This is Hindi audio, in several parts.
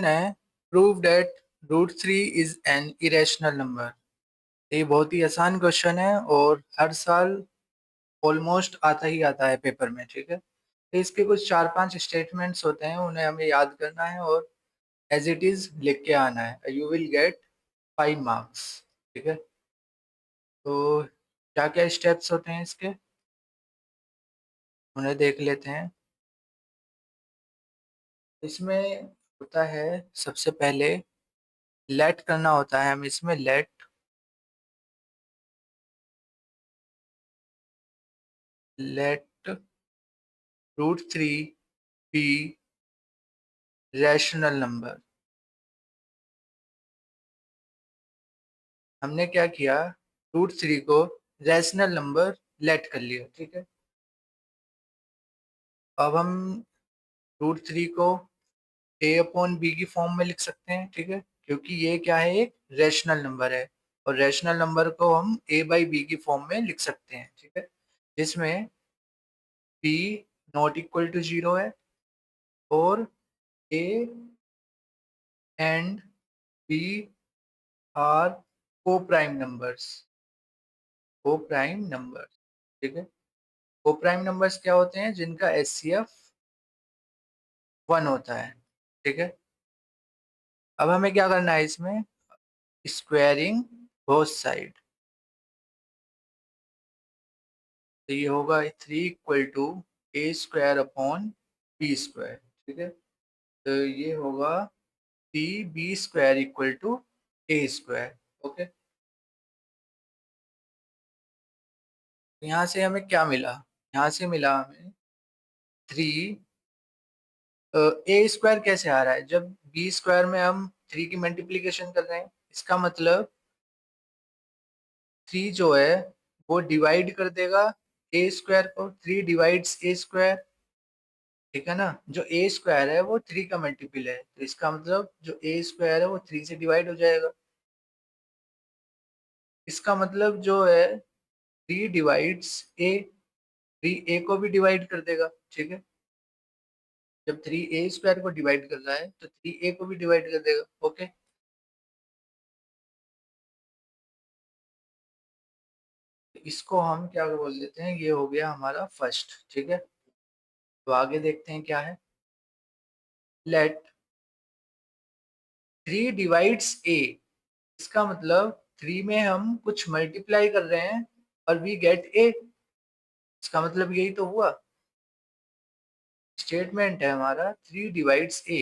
है prove that root three is an irrational number. ये बहुत ही आसान क्वेश्चन है और हर साल ऑलमोस्ट आता ही आता है पेपर में। ठीक है, तो इसके कुछ 4-5 स्टेटमेंट्स होते हैं, उन्हें हमें याद करना है और एज इट इज लिख के आना है। You will gate 5 marks. ठीक है, तो क्या क्या स्टेप्स होते हैं इसके, उन्हें देख लेते हैं। इसमें होता है सबसे पहले लेट करना होता है। हम इसमें let root three be rational number. हमने क्या किया, रूट थ्री को रैशनल नंबर लेट कर लिया। ठीक है, अब हम रूट थ्री को ए अपॉन बी की फॉर्म में लिख सकते हैं। ठीक है, क्योंकि ये क्या है, एक रैशनल नंबर है और रैशनल नंबर को हम ए बाई बी की फॉर्म में लिख सकते हैं। ठीक है, जिसमें b not equal to zero है और a and b are coprime numbers. Coprime numbers, ठीक है। को प्राइम नंबर्स क्या होते हैं, जिनका एचसीएफ 1 होता है। ठीक है, अब हमें क्या करना है, इसमें स्क्वायरिंग बोथ साइड। तो ये होगा 3 equal to a square upon b square. ठीक है, तो ये होगा c b square equal to a square. Okay, यहाँ से हमें क्या मिला, यहाँ से मिला हमें 3। ए स्क्वायर कैसे आ रहा है, जब बी स्क्वायर में हम 3 की मल्टीप्लीकेशन कर रहे हैं, इसका मतलब 3 जो है वो डिवाइड कर देगा ए स्क्वायर को। 3 डिवाइड्स ए स्क्वायर, ठीक है ना। जो ए स्क्वायर है वो 3 का मल्टीपल है, तो इसका मतलब जो ए स्क्वायर है वो 3 से डिवाइड हो जाएगा। इसका मतलब जो है 3 डिवाइड्स ए, 3 ए को भी डिवाइड कर देगा। ठीक है, जब 3 ए स्क्वायर को डिवाइड कर रहा है तो 3 ए को भी डिवाइड कर देगा। ओके, इसको हम क्या बोल देते हैं, ये हो गया हमारा फर्स्ट। ठीक है, तो आगे देखते हैं क्या है। लेट 3 डिवाइड्स ए, इसका मतलब 3 में हम कुछ मल्टीप्लाई कर रहे हैं और वी गेट ए। इसका मतलब यही तो हुआ, स्टेटमेंट है हमारा 3 डिवाइड्स ए,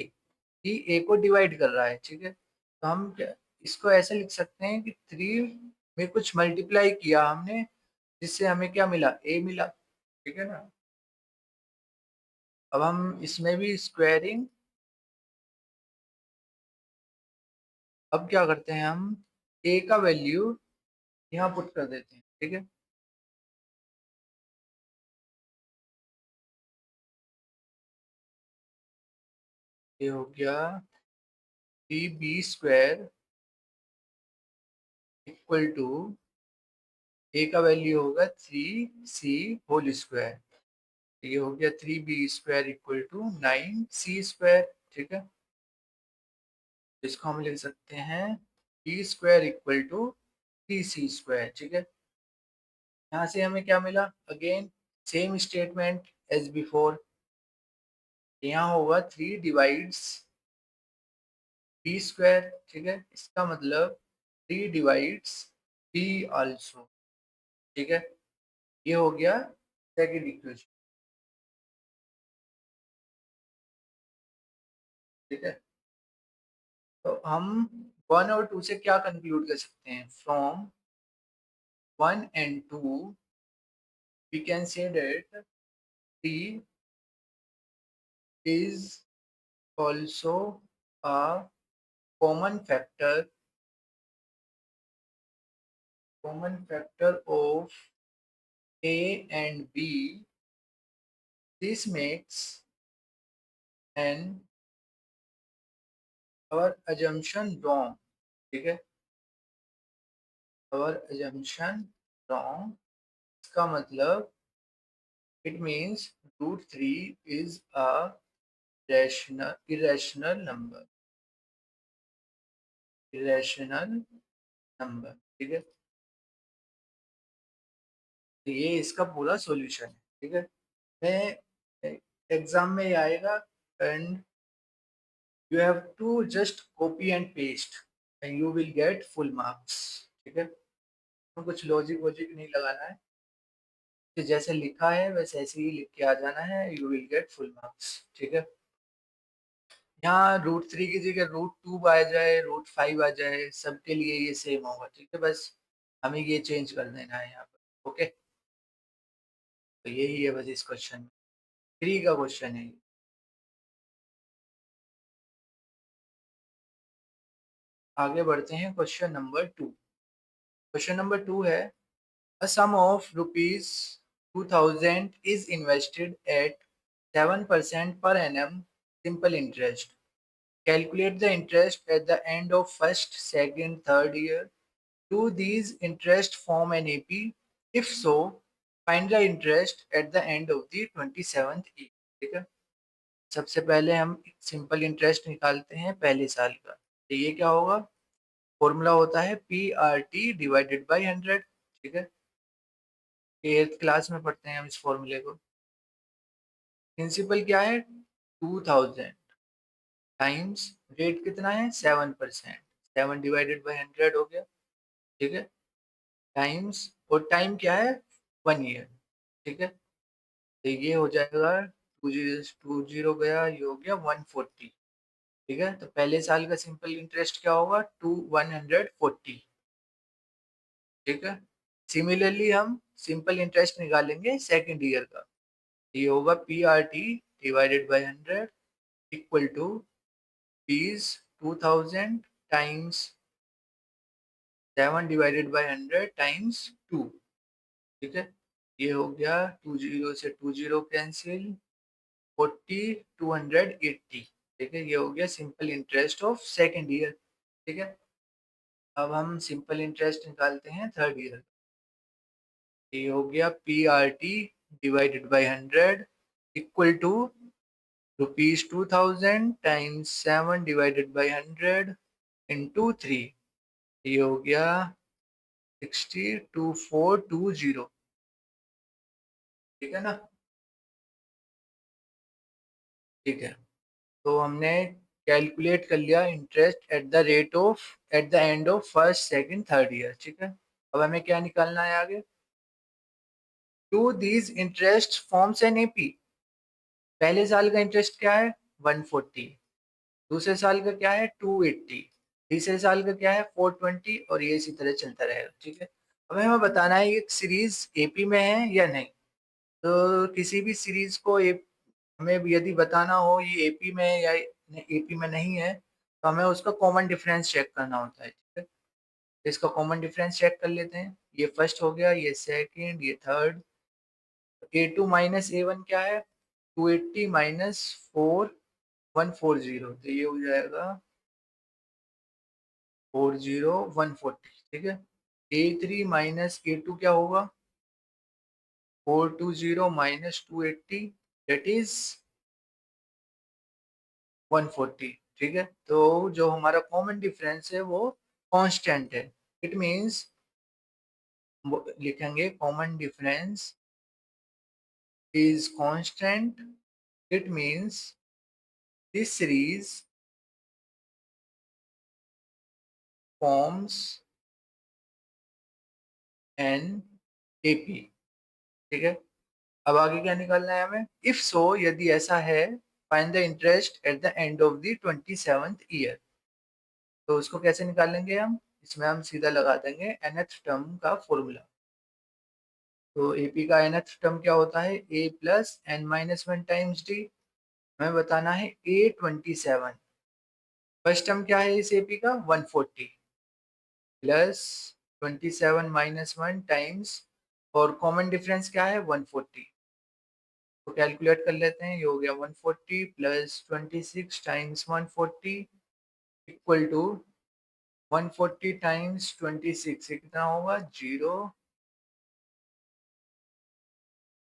ही ए को डिवाइड कर रहा है। ठीक है, तो हम इसको ऐसे लिख सकते हैं कि 3 में कुछ मल्टीप्लाई किया हमने, जिससे हमें क्या मिला, ए मिला। ठीक है ना, अब हम इसमें भी स्क्वायरिंग, अब क्या करते हैं, हम ए का वैल्यू यहाँ पुट कर देते हैं। ठीक है, ये हो गया 3b स्क्वायर इक्वल टू, ए का वैल्यू होगा 3c होल स्क्वायर। ये हो गया 3b square equal to 9c square. ठीक है, इसको हम लिख सकते हैं b square equal to 3c square. ठीक है, यहाँ से हमें क्या मिला, again same statement as before. यहाँ होगा 3 डिवाइड्स बी स्क्वायर। ठीक है, इसका मतलब 3 डिवाइड्स बी आल्सो। ठीक है, ये हो गया सेकेंड इक्वेशन। ठीक है, तो हम 1 और 2 से क्या कंक्लूड कर सकते हैं, from 1 and 2 we can say that 3 is also a common factor of A and B. This makes an our assumption wrong. ठीक है, our assumption wrong, इसका मतलब it means root 3 is a irrational number. Irrational number, ठीक है। तो ये इसका पूरा सॉल्यूशन है, ठीक है। मैं एग्जाम में ये आएगा and you have to just copy and paste and you will get full marks, ठीक है। तो कुछ लॉजिक वॉजिक नहीं लगाना है, तो जैसे लिखा है वैसे ऐसे ही लिख के आ जाना है, you will get full marks, ठीक है। यहाँ √3 की जगह √2 आ जाए, √5 आ जाए, सबके लिए ये सेम होगा, ठीक है। बस हमें ये चेंज कर देना है यहाँ पर, ओके। तो यही है बस इस क्वेश्चन में, 3 का क्वेश्चन है। आगे बढ़ते हैं क्वेश्चन नंबर 2। क्वेश्चन नंबर 2 है, a sum of rupees 2000 is invested at 7% per annum simple interest. Calculate the interest at the end of first, second, third year. Do these interest form an AP? If so, find the interest at the end of the 27th year. ठीक है। सबसे पहले हम सिंपल इंटरेस्ट निकालते हैं पहले साल का। तो ये क्या होगा, फॉर्मूला होता है PRT डिवाइडेड बाई 100, ठीक है। 8th क्लास में पढ़ते हैं हम इस फॉर्मूले को। प्रिंसिपल क्या है, 2000 टाइम्स रेट कितना है 7%, 7 डिवाइडेड बाई 100 हो गया, ठीक है। टाइम्स और टाइम क्या है 1 ईयर, ठीक है। तो ये हो जाएगा 2 जीरो गया, ये हो गया 140, ठीक है। तो पहले साल का सिंपल इंटरेस्ट क्या होगा 140, ठीक है। सिमिलरली हम सिंपल इंटरेस्ट निकालेंगे सेकेंड ईयर का। ये होगा PRT divided by 100 equal to fees 2000 times 7 divided by 100 times 2, ठीक है। ये हो गया 20 से 20 कैंसिल, 40 280, ठीक है। ये हो गया simple interest of second year, ठीक है। अब हम सिंपल इंटरेस्ट निकालते हैं थर्ड ईयर। ये हो गया PRT divided by 100 equal to ₹2000 times 7 divided by 100 into 3। ये हो गया 602420, ठीक है ना। ठीक है, तो हमने कैलकुलेट कर लिया interest at the rate of at the end of first second third year, ठीक है। अब हमें क्या निकालना है आगे, to these interest forms an AP. पहले साल का इंटरेस्ट क्या है 140, दूसरे साल का क्या है 280, तीसरे साल का क्या है 420, और ये इसी तरह चलता रहेगा, ठीक है। अब हमें बताना है ये सीरीज एपी में है या नहीं। तो किसी भी सीरीज को हमें यदि बताना हो ये एपी में है या एपी में नहीं है, तो हमें उसका कॉमन डिफरेंस चेक करना होता है, ठीक है। तो इसका कॉमन डिफरेंस चेक कर लेते हैं। ये फर्स्ट हो गया, ये सेकंड, ये थर्ड। A2 माइनस A1 क्या है 280 माइनस 4140, तो ये हो जाएगा 40140, ठीक है। A3 माइनस A2 क्या होगा 420 माइनस 280, दैट इज 140, ठीक है। तो जो हमारा कॉमन डिफरेंस है वो कांस्टेंट है। इट मींस लिखेंगे common difference is constant. It means this series forms an AP, ठीक है। अब आगे क्या निकालना है हमें, इफ सो यदि ऐसा है, find the interest at the end of the 27th year. तो उसको कैसे निकालेंगे हम, इसमें हम सीधा लगा देंगे nth टर्म का फॉर्मूला। तो एपी का nth टर्म क्या होता है a plus n-1 times D. हमें बताना है A27। फर्स्ट टर्म क्या है इस एपी का 140 प्लस 27 - 1 टाइम्स, और कॉमन डिफरेंस क्या है 140। तो कैलकुलेट कर लेते हैं, ये हो गया 140 plus 26 times 140 equal to 140 times 26, ये कितना होगा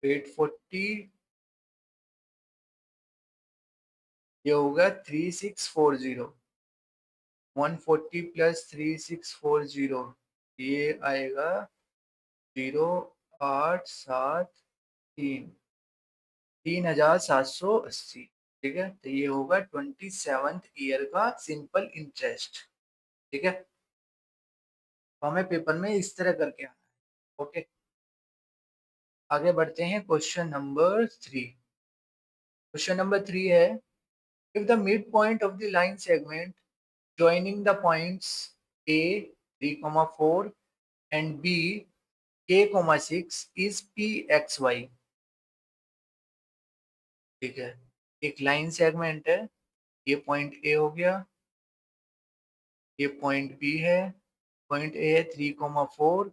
0840, ये होगा 3640, 140 प्लस 3640, ये आएगा 0873, 3780। ठीक है, तो ये होगा 27th ईयर का सिंपल इंटरेस्ट। ठीक है, तो हमें पेपर में इस तरह करके आना है। ओके, आगे बढ़ते हैं क्वेश्चन नंबर 3। क्वेश्चन नंबर 3 है, if the mid point of the line segment joining the points A 3,4 and B K,6 is PXY। ठीक है, एक लाइन सेगमेंट है, ये पॉइंट ए हो गया, ये पॉइंट बी है, पॉइंट ए है 3,4,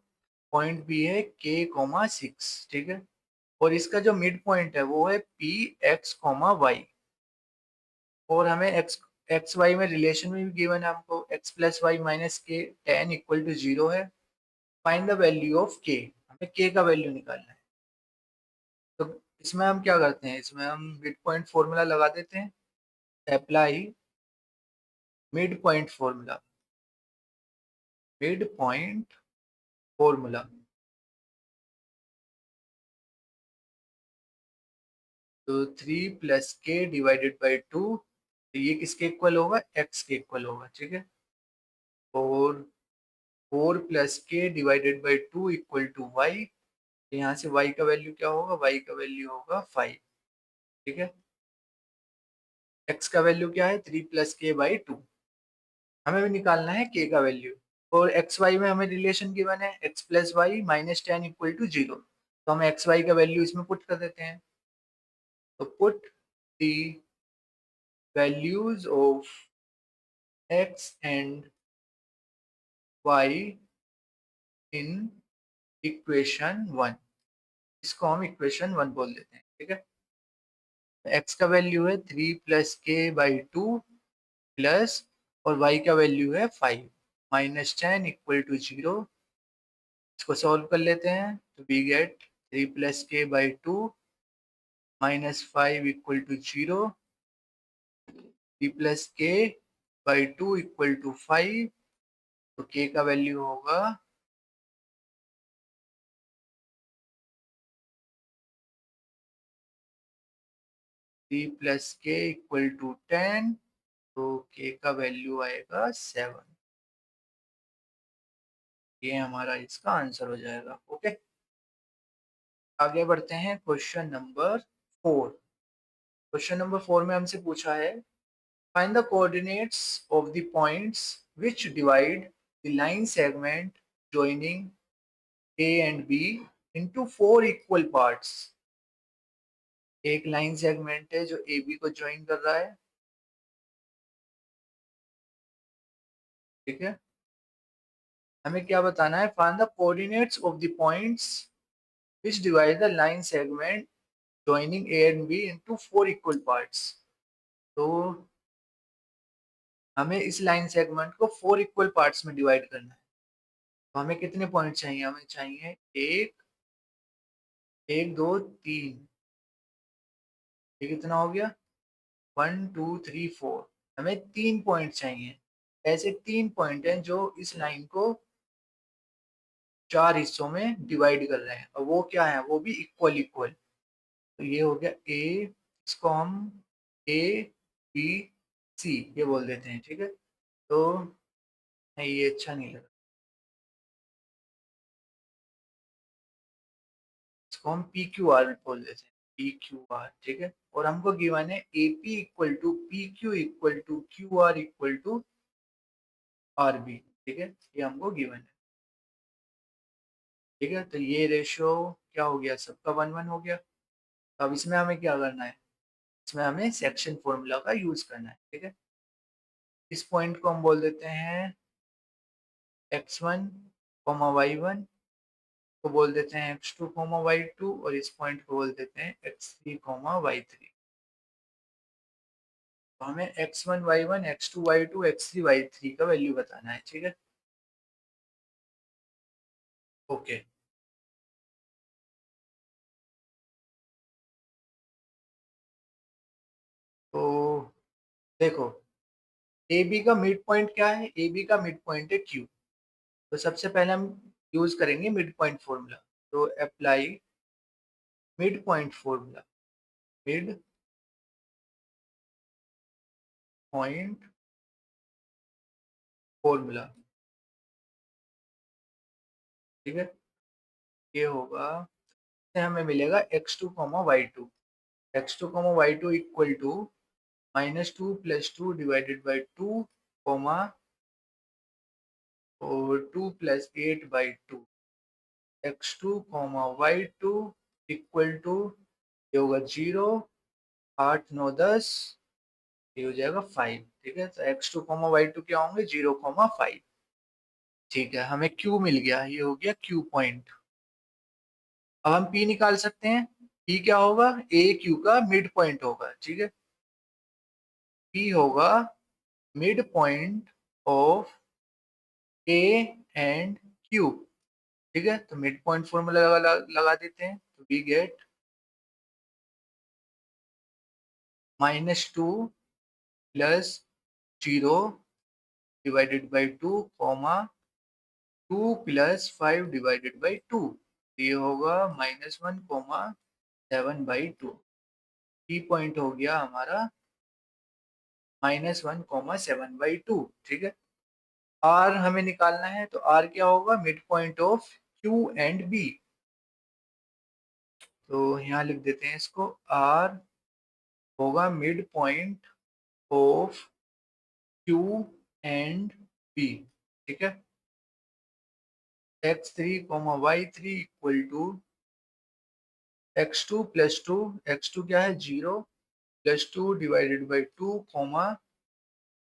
पॉइंट बी है K,6। ठीक है, और इसका जो मिड पॉइंट है वो है PX,Y। और हमें एक्स वाई में रिलेशन में भी गिवन है हमको, x प्लस वाई माइनस के tan इक्वल टू 0 है। Find the value of k, हमें k का वैल्यू निकालना है। तो इसमें हम क्या करते हैं, इसमें हम मिड पॉइंट फॉर्मूला लगा देते हैं। Apply midpoint formula, midpoint formula. तो 3 प्लस के डिवाइडेड बाई 2, ये किसके इक्वल होगा, x के इक्वल होगा। ठीक है, और 4 plus k divided by 2 equal to y. यहाँ से y का वैल्यू क्या होगा, y का वैल्यू होगा 5। ठीक है, x का वैल्यू क्या है, 3 प्लस के बाई 2। हमें भी निकालना है k का वैल्यू। और एक्स वाई में हमें रिलेशन गिवन है x plus y minus ten equal to 0, तो हम एक्स वाई का वैल्यू इसमें पुट कर देते हैं। तो put the values of x and y in equation 1, इसको हम इक्वेशन 1 बोल देते हैं। ठीक है, x का वैल्यू है 3 प्लस के बाई 2 प्लस, और y का वैल्यू है 5 माइनस टेन इक्वल टू 0। इसको सॉल्व कर लेते हैं, तो we get 3 plus k by 2 minus 5 equal to 0। 3 plus k by 2 equal to 5, तो के का वैल्यू होगा 3 प्लस के इक्वल टू 10, तो के का वैल्यू आएगा 7। ये हमारा इसका आंसर हो जाएगा। ओके, आगे बढ़ते हैं क्वेश्चन नंबर 4। क्वेश्चन नंबर 4 में हमसे पूछा है, find the coordinates of the points which divide the line segment joining A and B into 4 equal parts। एक लाइन सेगमेंट है जो ए बी को ज्वाइन कर रहा है। ठीक है, हमें क्या बताना है, find the coordinates of the points which divide the line segment joining A and B into 4 equal parts। तो हमें इस लाइन सेगमेंट को 4 इक्वल पार्ट्स में डिवाइड करना है। तो हमें कितने पॉइंट चाहिए, हमें चाहिए एक, एक दो तीन, ये कितना हो गया, 1 2 3 4। हमें 3 पॉइंट चाहिए। ऐसे 3 पॉइंट हैं जो इस लाइन को 4 हिस्सों में डिवाइड कर रहे हैं, और वो क्या है, वो भी इक्वल इक्वल। तो ये हो गया ए, इसको हम ए बी सी ये बोल देते हैं। ठीक है, तो नहीं ये अच्छा नहीं लगा, इसको हम पी क्यू आर बोल देते हैं, पी क्यू आर। ठीक है, और हमको गिवन है A P equal to P Q equal to Q R equal to R B. ठीक है, ये हमको गिवन है। ठीक है, तो ये रेशियो क्या हो गया, सबका 1 1 हो गया। अब इसमें हमें क्या करना है, इसमें हमें सेक्शन फॉर्मूला का यूज करना है। ठीक है, इस पॉइंट को हम बोल देते हैं x1 y1, को बोल देते हैं x2 y2, और इस पॉइंट को बोल देते हैं x3 y3। तो हमें x1 y1 x2 y2 x3 y3 का वैल्यू बताना है। ठीक है, ओके, तो देखो ए बी का मिड पॉइंट क्या है? ए बी का मिड पॉइंट है क्यू। तो सबसे पहले हम यूज करेंगे मिड पॉइंट फॉर्मूला। तो apply midpoint formula. Midpoint formula, ठीक है। ये होगा, इससे हमें मिलेगा x2 comma y two. x2 comma y two equal to -2 + 2 divided by 2 comma और 2 + 8/2। x2 comma y two equal to, ये होगा 0, 8 9 10, ये हो जाएगा 5, ठीक है। तो x2 कॉमा वाई टू क्या होंगे? 0,5। ठीक है, हमें q मिल गया, ये हो गया q पॉइंट। अब हम p निकाल सकते हैं। p क्या होगा? a q का मिड पॉइंट होगा, ठीक है। p होगा midpoint of a and q, ठीक है। तो मिड पॉइंट फॉर्मूला लगा देते हैं। तो we get -2 + 0 divided by 2 comma 2 + 5 divided by 2। ये होगा -1,7/2। की पॉइंट हो गया हमारा -1,7/2, ठीक है। आर हमें निकालना है, तो आर क्या होगा? Midpoint of Q and B. तो यहाँ लिख देते हैं इसको, आर होगा midpoint of Q and B, ठीक है। x3 y3 equal to x2 + 2, x2 क्या है? 0 + 2 divided by 2 comma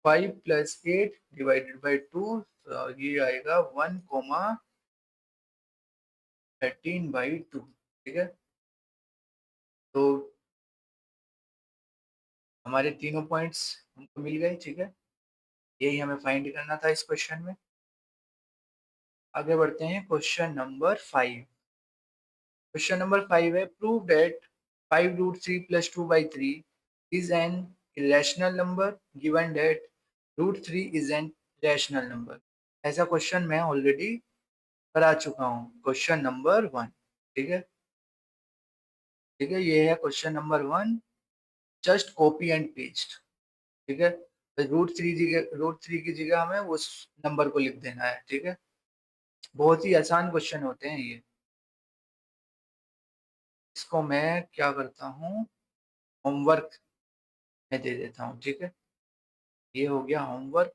5 + 8 divided by 2। तो ये आएगा 1,13/2, ठीक है। तो हमारे तीनों पॉइंट्स हमको मिल गए, ठीक है। यही हमें फाइंड करना था इस क्वेश्चन में। आगे बढ़ते हैं क्वेश्चन नंबर 5। क्वेश्चन नंबर 5 है, prove that 5√3 + 2/3 is an irrational number given that √3 is an rational number। ऐसा क्वेश्चन मैं ऑलरेडी करा चुका हूँ, क्वेश्चन नंबर 1, ठीक है। ठीक है, ये है question number 1। Just copy and paste, ठीक है। तो √3 की जगह हमें उस नंबर को लिख देना है, ठीक है। बहुत ही आसान क्वेश्चन होते हैं ये। इसको मैं क्या करता हूँ, होमवर्क में दे देता हूँ, ठीक है। ये हो गया homework,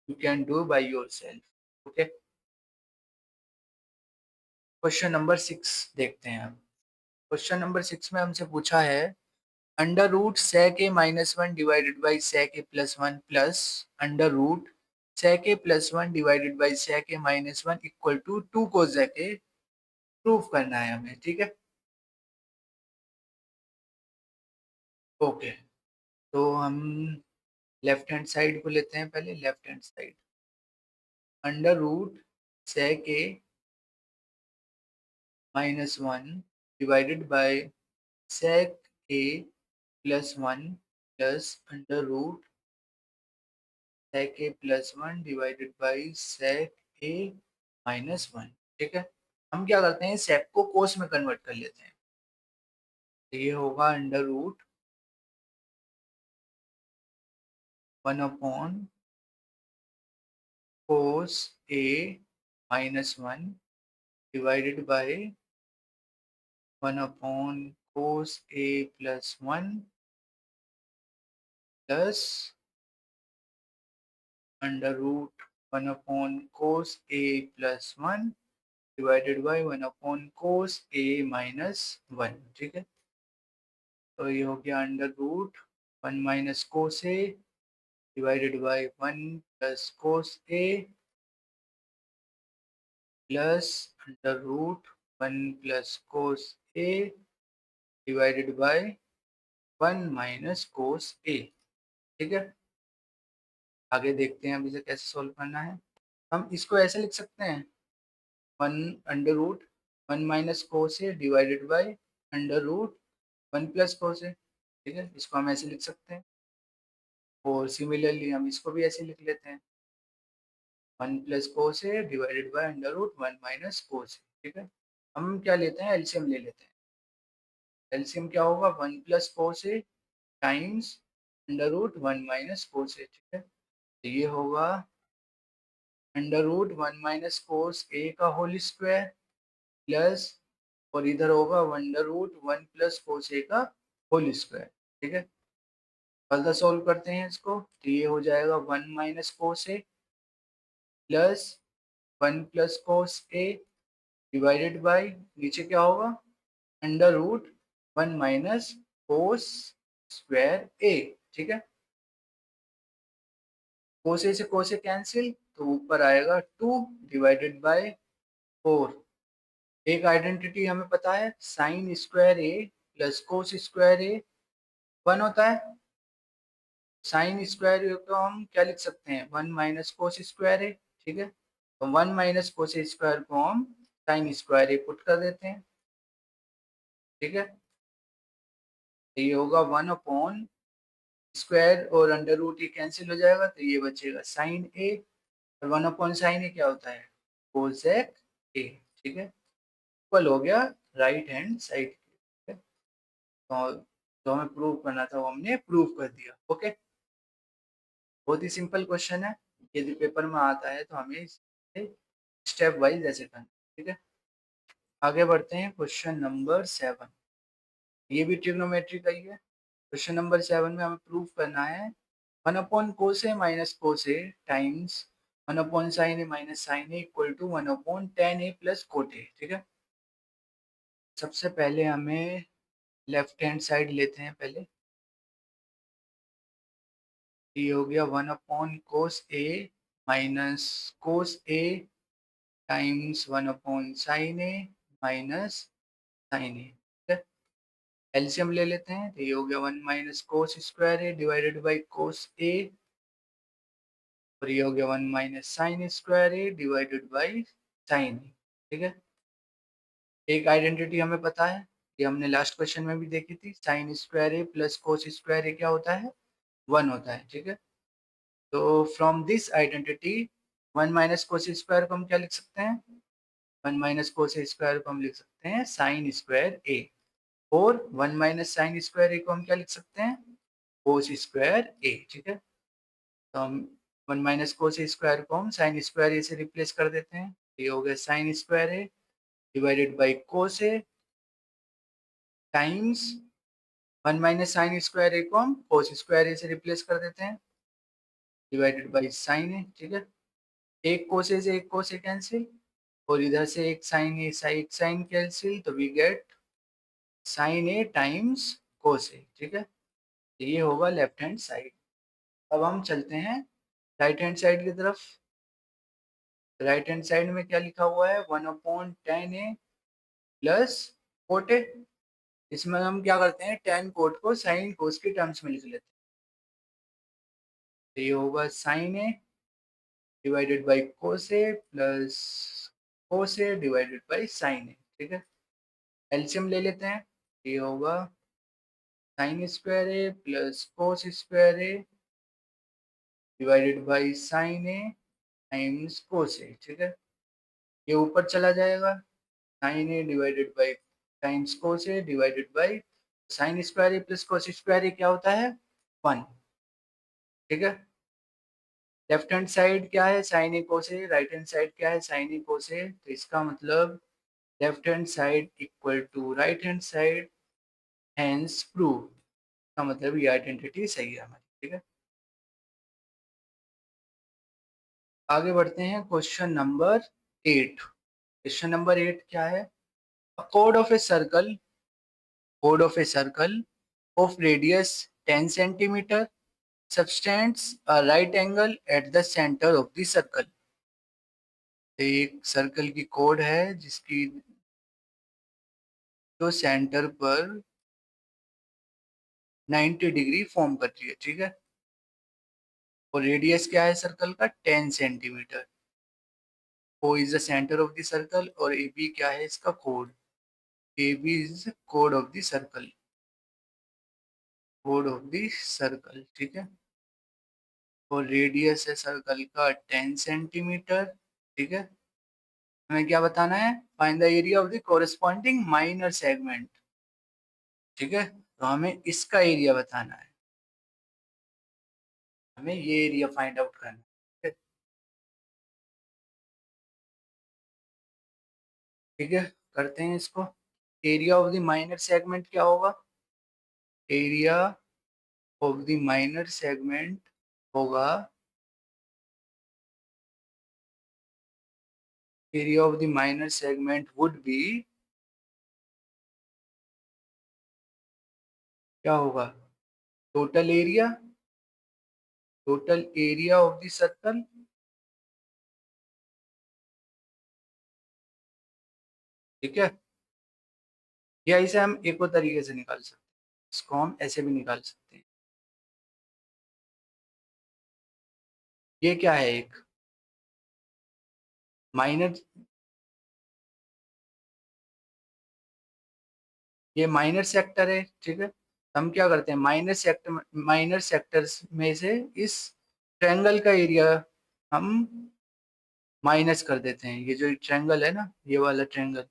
you can do by yourself, okay. Question number 6 देखते हैं हम। क्वेश्चन नंबर 6 में हमसे पूछा है, under root sec a -1 divided by sec a + 1 plus under root sec a + 1 divided by sec a -1 equal to 2 cosec a proof करना है हमें, ठीक है। ओके, तो हम लेफ्ट हैंड साइड को लेते हैं पहले। Left hand side, under root sec a -1 divided by sec a + 1 plus under root sec a + 1 divided by sec a -1, ठीक है। हम क्या करते हैं, sec को cos में कन्वर्ट कर लेते हैं। तो ये होगा under root 1/cos a -1 divided by 1/cos a + 1 plus under root 1/cos a + 1 divided by 1/cos a -1, ठीक है। तो ये हो गया under root 1 - cos a divided by 1 + cos a plus under root 1 + cos a divided by 1 - cos a, ठीक है। आगे देखते हैं अब इसे कैसे सॉल्व करना है। हम इसको ऐसे लिख सकते हैं, 1 under root 1 - cos a divided by under root 1 + cos a, ठीक है। इसको हम ऐसे लिख सकते हैं। और सिमिलरली हम इसको भी ऐसे लिख लेते हैं, 1 plus cos A divided by under root 1 minus cos A, ठीक है। हम क्या लेते हैं, एलसीएम ले लेते हैं। एलसीएम क्या होगा, 1 plus cos A times under root 1 minus cos A, ठीक है। तो ये होगा under root 1 minus cos A का होल स्क्वायर प्लस, और इधर होगा under root 1 plus cos A का होल स्क्वायर, ठीक है। फर्दर सोल्व करते हैं इसको, तो ये हो जाएगा 1 minus cos A plus 1 plus cos A divided by, नीचे क्या होगा, under root 1 minus cos square A, ठीक है। कोस ए से कोस ए कैंसिल, तो ऊपर आएगा 2 डिवाइडेड बाय 4। एक आइडेंटिटी हमें पता है, sign square A plus cos square ए 1 होता है। साइन स्क्वायर को हम क्या लिख सकते हैं, 1 माइनस कोस स्क्वायर ए, ठीक है। तो 1 माइनस कोस स्क्वायर को हम साइन स्क्वायर ए पुट कर देते हैं, ठीक है। तो ये होगा 1 अपॉन स्क्वायर और अंडर रूट ये कैंसिल हो जाएगा, तो ये बचेगा साइन ए, और 1 अपॉन साइन ए क्या होता है, कोसेक ए, ठीक है। इक्वल हो गया राइट हैंड साइड, ठीक है। तो जो हमें प्रूव करना था वो हमने प्रूव कर दिया, ओके। बहुत ही सिंपल क्वेश्चन है, यदि पेपर में आता है तो हमें स्टेप वाइज ऐसे करना, ठीक है। आगे बढ़ते हैं, क्वेश्चन नंबर 7, ये भी ट्रिग्नोमेट्री का ही है। क्वेश्चन नंबर 7 में हमें प्रूव करना है 1 upon cos a minus cos A times 1 upon sine a minus sine a equal to 1 upon tan A plus cot a, ठीक है। सबसे पहले हमें लेफ्ट हैंड साइड लेते हैं पहले, ये हो गया 1 upon cos a minus cos A times 1 upon sine a minus sine A, ठीक है। एलसीएम ले लेते हैं, तो ये हो गया 1 minus cos square A divided by cos A, और ये हो गया 1 minus sine square A divided by sine A, ठीक है। एक आइडेंटिटी हमें पता है, ये हमने लास्ट क्वेश्चन में भी देखी थी, sign square A plus cos square A क्या होता है, 1 होता है, ठीक है। तो from this identity 1 minus cos square को हम क्या लिख सकते हैं, 1 माइनस कोस स्क्वायर को हम लिख सकते हैं साइन स्क्वायर ए, और 1 माइनस साइन स्क्वायर ए को हम क्या लिख सकते हैं, कोस स्क्वायर ए, ठीक है। तो हम 1 माइनस कोस स्क्वायर को हम साइन स्क्वायर ए से रिप्लेस कर देते हैं, ये हो गया sine square A divided by cos A times 1 minus sine square A को हम कोस स्क्वायर ए से रिप्लेस कर देते हैं डिवाइडेड बाई साइन ए, ठीक है। एक कोस ए से एक कोस ए कैंसिल, और इधर से एक साइन ए एक साइन कैंसिल, तो we get sine A times cos A, ठीक है। तो ये होगा लेफ्ट हैंड साइड। अब हम चलते हैं राइट हैंड साइड की तरफ। राइट हैंड साइड में क्या लिखा हुआ है, 1 upon tan A plus cot A. इसमें हम क्या करते हैं, टेन कोट को साइन कोस के टर्म्स में लिख लेते हैं, तो ये होगा sine A divided by cos A plus cos A divided by sine A, ठीक है। एलसीएम ले लेते हैं, ये होगा sine square A plus cos square A divided by sine A times cos A, ठीक है। ये ऊपर चला जाएगा, sign A divided by times cos A divided by sine square A plus cos square A क्या होता है, 1, ठीक है। लेफ्ट हैंड साइड क्या है, sine a cos a, right hand side क्या है, साइन ए कोस ए, तो इसका मतलब left hand side equal to right hand side, hence proved, का मतलब ये आइडेंटिटी सही है हमारी, ठीक है। आगे बढ़ते हैं, क्वेश्चन नंबर 8। क्वेश्चन नंबर 8 क्या है, a chord of a circle, chord of a circle of radius 10 centimeter subtends a right angle at the center of the circle। एक सर्कल की कोड है जिसकी जो सेंटर पर 90 डिग्री फॉर्म करती है, ठीक है। और रेडियस क्या है सर्कल का, 10 centimetre. O is the centre of the circle, और ए बी क्या है इसका code, A B is code of the circle, code of the circle, ठीक है। और रेडियस है सर्कल का 10 सेंटीमीटर। ठीक है, हमें क्या बताना है, find the area of the corresponding minor segment. ठीक है, तो हमें इसका एरिया बताना है, हमें ये एरिया फाइंड आउट करना है। ठीक है, करते हैं इसको। Area of the minor segment क्या होगा, area of the minor segment होगा, area of the minor segment would be, क्या होगा, total area, total area of the circle. ठीक है, या इसे हम एक और तरीके से निकाल सकते हैं, इसको हम ऐसे भी निकाल सकते हैं। ये क्या है, एक माइनर, ये माइनर सेक्टर है। ठीक है, हम क्या करते हैं, माइनर सेक्टर्स में से इस ट्रायंगल का एरिया हम माइनस कर देते हैं। ये जो ट्रायंगल है ना, ये वाला ट्रायंगल,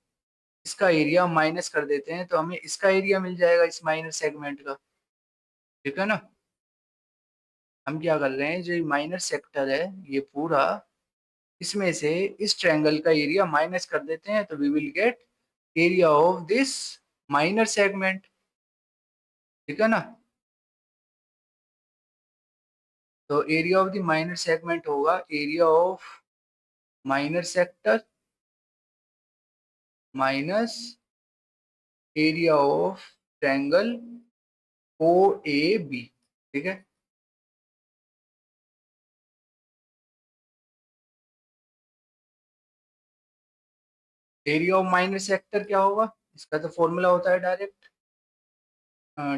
इसका एरिया माइनस कर देते हैं, तो हमें इसका एरिया मिल जाएगा इस माइनर सेगमेंट का। ठीक है ना, हम क्या कर रहे हैं, जो माइनर सेक्टर है ये पूरा, इसमें से इस ट्रायंगल का एरिया माइनस कर देते हैं, तो we will get area of this minor segment. ठीक है ना, तो area of the minor segment होगा area of minor sector minus area of triangle O A B. ठीक है, एरिया ऑफ माइनर सेक्टर क्या होगा, इसका तो फॉर्मूला होता है direct,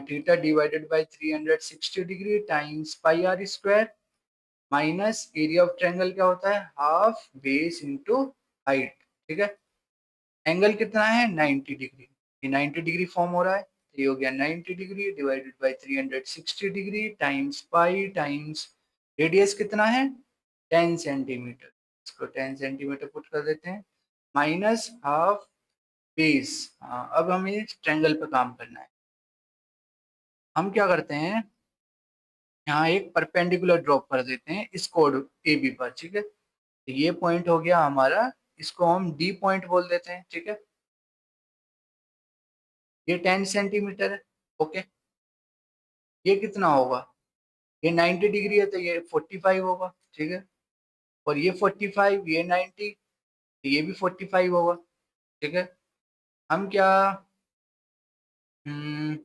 theta divided by 360 degree times pi r square, minus area of triangle क्या होता है, हाफ बेस इंटू हाइट। ठीक है, एंगल कितना है 90 डिग्री, ये 90 डिग्री फॉर्म हो रहा है, तो ये हो गया 90 degree divided by 360 degree times pi times radius कितना है 10 सेंटीमीटर, इसको 10 सेंटीमीटर पुट कर देते हैं, माइनस हाफ बेस। हाँ, अब हमें इस ट्रायंगल पे काम करना है। हम क्या करते हैं, यहाँ एक परपेंडिकुलर ड्रॉप कर देते हैं इस कोड ए बी पर। ठीक है, तो ये पॉइंट हो गया हमारा, इसको हम डी पॉइंट बोल देते हैं। ठीक है, ये 10 सेंटीमीटर है। ओके, ये कितना होगा, ये 90 डिग्री है, तो ये 45 होगा। ठीक है, और ये 45, ये 90, तो ये भी 45 होगा। ठीक है, हम क्या, हम्म,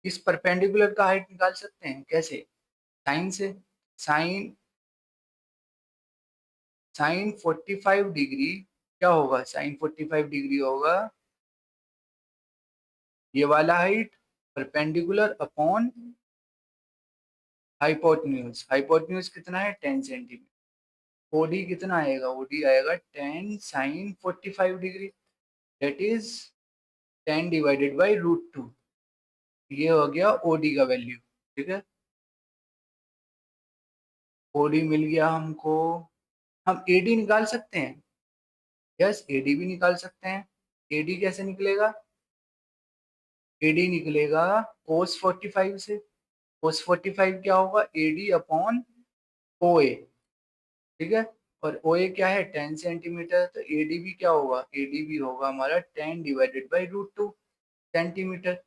इस परपेंडिकुलर का हाइट निकाल सकते हैं कैसे, साइन से। साइन साइन 45 डिग्री क्या होगा, साइन 45 डिग्री होगा ये वाला height perpendicular upon hypotenuse. Hypotenuse कितना है 10 सेंटीमीटर। ओडी कितना आएगा, ओडी आएगा 10 sine 45 degree, that is 10 divided by √2। ये हो गया ओडी का वैल्यू। ठीक है, ओडी मिल गया हमको। हम एडी निकाल सकते हैं, यस एडी भी निकाल सकते हैं। एडी कैसे निकलेगा, एडी निकलेगा कोस 45 से। कोस 45 क्या होगा, एडी अपॉन ओ ए। ठीक है, और ओ ए क्या है 10 सेंटीमीटर, तो एडी भी क्या होगा, एडी भी होगा हमारा 10 डिवाइडेड बाई √2 सेंटीमीटर।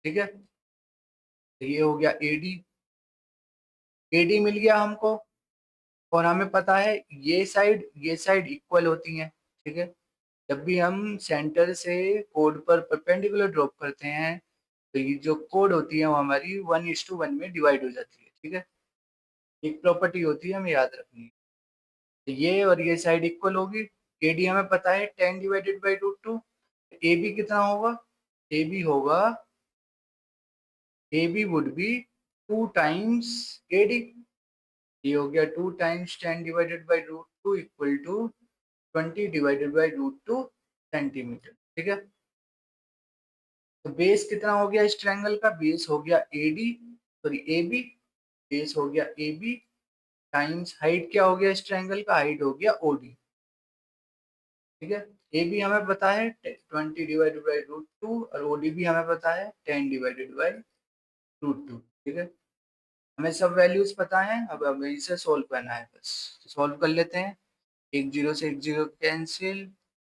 ठीक है, तो ये हो गया एडी, एडी मिल गया हमको। और हमें पता है ये साइड इक्वल होती हैं। ठीक है, जब भी हम सेंटर से कोड पर परपेंडिकुलर ड्रॉप करते हैं, तो ये जो कोड होती है वो हमारी 1:1 में डिवाइड हो जाती है। ठीक है, एक प्रॉपर्टी होती है हमें याद रखनी है। तो ये और ये साइड इक्वल होगी, एडी हमें पता है 10 डिवाइडेड बाई √2। ए बी कितना होगा, ए बी होगा, A B would be 2 times AD. ये हो गया 2 times 10 divided by √2 equal to 20 divided by √2 centimetre. ठीक है, तो बेस कितना हो गया इस ट्रायंगल का? बेस हो गया AD, सॉरी AB, बेस हो गया AB टाइम्स हाइट क्या हो गया इस ट्रायंगल का? हाइट हो गया OD। ठीक है, AB हमें पता है 20 डिवाइडेड बाई √2 और OD भी हमें पता है 10 डिवाइडेड बाई √2। ठीक है, हमें सब वैल्यूज पता है, अब हमें इसे सोल्व करना है बस। सोल्व कर लेते हैं, एक जीरो से एक जीरो कैंसिल,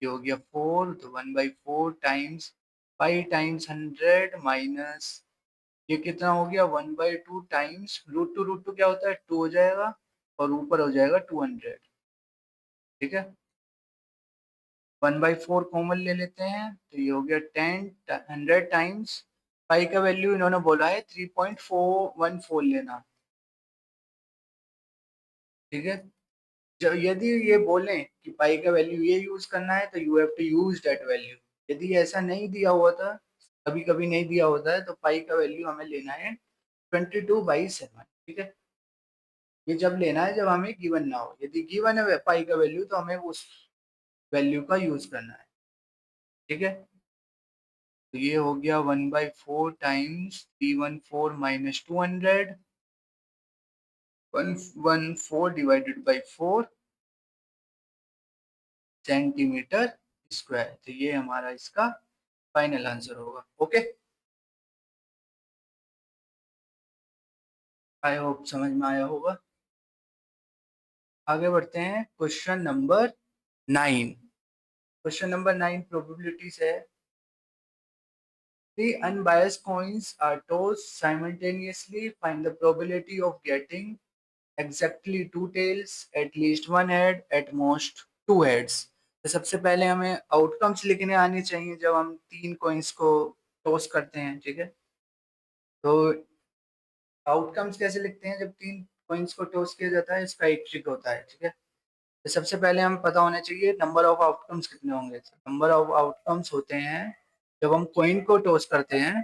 ये हो गया 4, तो 1/4 टाइम्स 5 टाइम्स 100 माइनस ये कितना हो गया 1/2 टाइम्स √2 क्या होता है 2 हो जाएगा और ऊपर हो जाएगा 200। ठीक है, 1/4 कॉमन ले लेते हैं तो ये हो गया 100 टाइम्स पाई का वैल्यू इन्होंने बोला है 3.414 लेना। ठीक है, जब यदि ये बोलें कि पाई का वैल्यू ये यूज करना है तो you have to use that value. यदि ऐसा नहीं दिया हुआ था, कभी कभी नहीं दिया होता है, तो पाई का वैल्यू हमें लेना है 22/7। ठीक है, ये जब लेना है जब हमें गिवन ना हो, यदि गिवन है पाई का वैल्यू तो हमें उस वैल्यू का यूज करना है। ठीक है, तो ये हो गया 1/4 times 314 minus 200, 114 divided by 4 centimetre square. तो ये हमारा इसका फाइनल आंसर होगा। ओके, आई होप समझ में आया होगा। आगे बढ़ते हैं, question number 9। Question number 9 probabilities है। Three unbiased coins are tossed simultaneously. Find the probability of getting exactly two tails, at least one head, at most two heads. तो सबसे पहले हमें आउटकम्स लिखने आने चाहिए जब हम तीन कॉइन्स को टॉस करते हैं। ठीक है, तो आउटकम्स कैसे लिखते हैं जब तीन कॉइन्स को टॉस किया जाता है, इसका एक ट्रिक होता है। ठीक है, तो सबसे पहले हम पता होना चाहिए नंबर ऑफ आउटकम्स कितने होंगे। नंबर ऑफ आउटकम्स होते हैं जब हम कॉइन को टॉस करते हैं,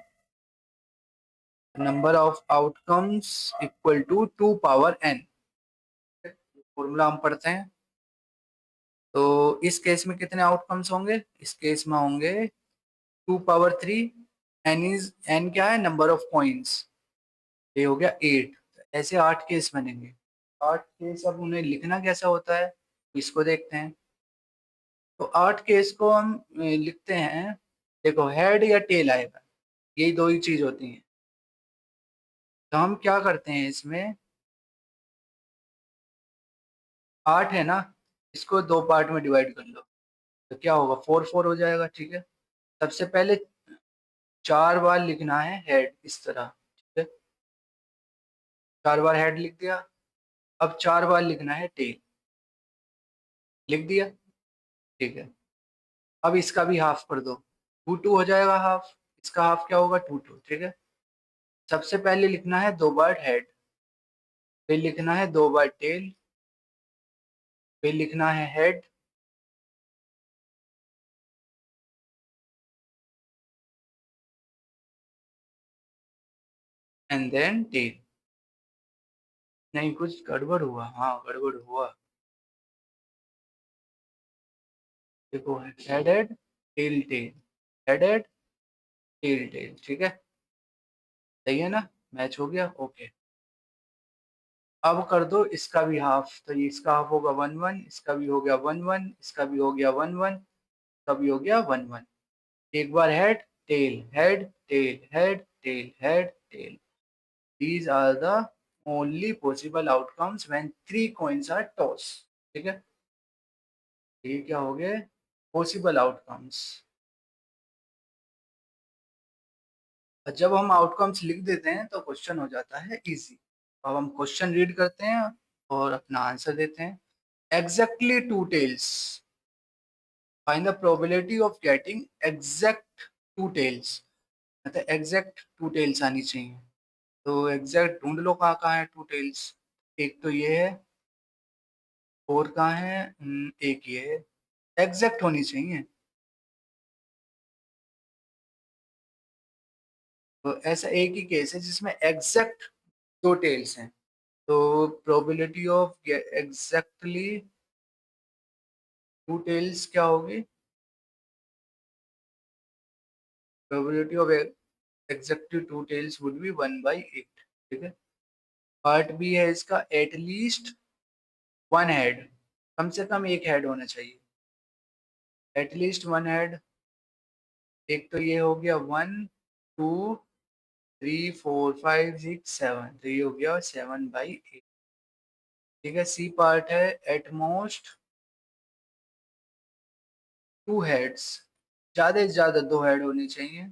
number of outcomes equal to 2 power n। Formula हम पढ़ते हैं, तो इस केस में कितने आउटकम्स होंगे? इस केस में होंगे 2 पावर 3। एन क्या है? Number of points. ये हो गया 8। ऐसे 8 केस बनेंगे। 8 केस, अब उन्हें लिखना कैसा होता है इसको देखते हैं। तो 8 केस को हम लिखते हैं, देखो हेड या टेल आएगा, यही दो ही चीज होती हैं। तो हम क्या करते हैं इसमें, 8 है ना, इसको दो पार्ट में डिवाइड कर लो, तो क्या होगा 4 4 हो जाएगा। ठीक है, सबसे पहले 4 बार लिखना है हेड इस तरह। ठीक है, 4 बार हेड लिख दिया। अब 4 बार लिखना है टेल, लिख दिया। ठीक है, अब इसका भी हाफ कर दो, 2 2 हो जाएगा हाफ, इसका हाफ क्या होगा 2 2। ठीक है, सबसे पहले लिखना है 2 बार हेड, फिर लिखना है 2 बार टेल, फिर लिखना है हेड, एंड देन टेल। नहीं, कुछ गड़बड़ हुआ, हाँ गड़बड़ हुआ। देखो head head tail tail, head head tail tail. ठीक है, सही है ना, मैच हो गया। ओके, अब कर दो इसका भी हाफ, तो ये इसका हाफ होगा 1 1, इसका भी हो गया 1 1, इसका भी हो गया 1 1, इसका भी हो गया 1 1। एक बार head tail head tail head tail head tail. These are the only possible outcomes when 3 coins are toss. ठीक है, ये क्या हो गए पॉसिबल आउटकम्स। जब हम आउटकम्स लिख देते हैं तो क्वेश्चन हो जाता है इजी। अब हम क्वेश्चन रीड करते हैं और अपना आंसर देते हैं। Exactly two tails, find the probability of getting exact two tails. मतलब एग्जैक्ट टू टेल्स आनी चाहिए, तो एग्जैक्ट ढूंढ लो कहाँ कहाँ है टू टेल्स। एक तो ये है, और कहाँ है, एक ये है, एग्जैक्ट होनी चाहिए। तो ऐसा एक ही केस है जिसमें एग्जैक्ट दो टेल्स हैं, तो probability of exactly two tails क्या होगी? Probability of exactly two tails would be 1/8। ठीक है। पार्ट बी है इसका, एटलीस्ट वन हेड, कम से कम एक हेड होना चाहिए। एटलीस्ट वन हेड, एक तो ये हो गया 1 2 3 4 5 6 7, तो ये हो गया 7/8। ठीक है। सी पार्ट है, एटमोस्ट टू हेड्स, ज्यादा से ज्यादा दो हेड होने चाहिए।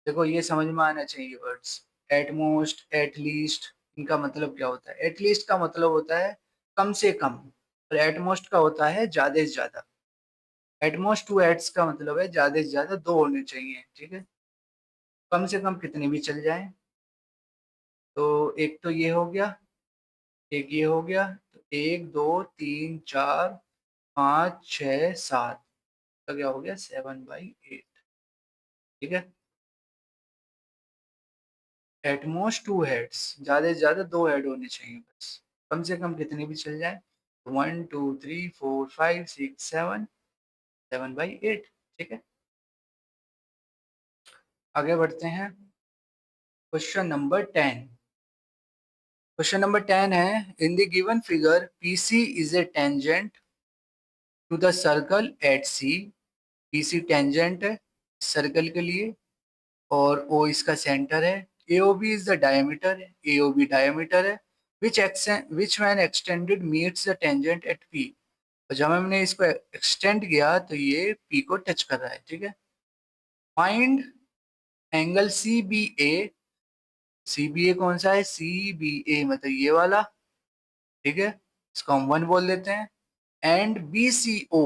देखो ये समझ में आना चाहिए वर्ड्स, एटमोस्ट, एटलीस्ट, इनका मतलब क्या होता है। एटलीस्ट का मतलब होता है कम से कम, और एटमोस्ट का होता है ज्यादा से ज्यादा। एटमोस्ट टू हेड्स का मतलब है ज्यादा से ज्यादा दो होने चाहिए। ठीक है। कम से कम कितने भी चल जाएं। तो एक तो ये हो गया, एक ये हो गया, तो 1 2 3 4 5 6 7 का क्या हो गया, 7/8। ठीक है। एटमोस्ट टू हेड्स, ज्यादा से ज्यादा दो हेड होने चाहिए बस, कम से कम कितने भी चल जाए। 1 2 3 4 5 6 7, 7/8। ठीक है। आगे बढ़ते हैं। Question number 10। क्वेश्चन नंबर 10 है, in the given figure PC is a tangent to the circle at C. PC tangent है सर्कल के लिए, और O इसका सेंटर है। AOB इज द डायमीटर है, AOB डायमीटर है। Which man extended meets the tangent at P। और जब हमने इसको एक्सटेंड किया तो ये P को टच कर रहा है। ठीक है। Find angle CBA। CBA कौन सा है, CBA मतलब ये वाला। ठीक है। इसको हम 1 बोल देते हैं। एंड BCO,